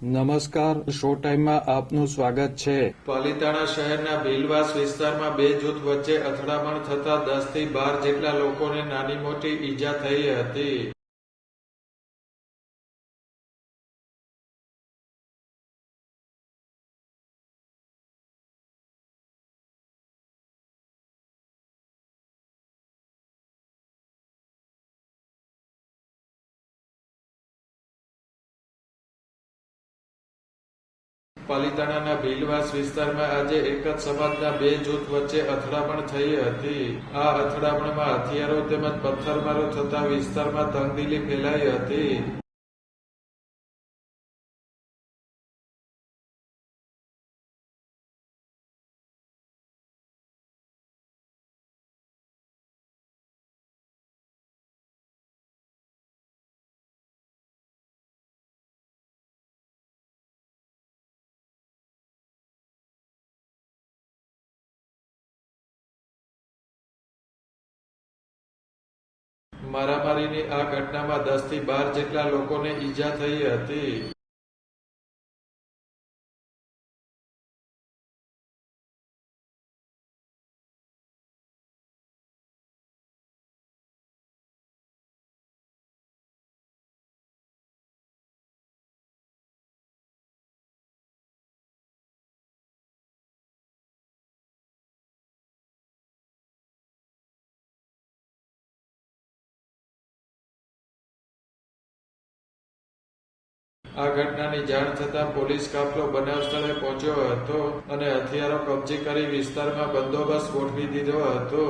નમસ્કાર, શો ટાઈમમાં આપનું સ્વાગત છે. પાલિતાણા શહેરના ભીલવાસ વિસ્તારમાં બે જૂથ વચ્ચે અથડામણ થતા 10 થી 12 જેટલા લોકોને નાની મોટી ઈજા થઈ હતી. પાલિતાણાના ભીલવાસ વિસ્તારમાં આજે એક જ સમાજના બે જૂથ વચ્ચે અથડામણ થઈ હતી. આ અથડામણમાં હથિયારો તેમજ પથ્થરમારો થતા વિસ્તારમાં તંગદિલી ફેલાઈ હતી. મારામારીની આ ઘટનામાં 10 થી 12 જેટલા લોકોને ઈજા થઈ હતી. આ ઘટનાની જાણ થતાં પોલીસ કાફલો બનાવ સ્થળે પહોંચ્યો હતો અને હથિયારો કબજે કરી વિસ્તારમાં બંદોબસ્ત ગોઠવી દીધો હતો.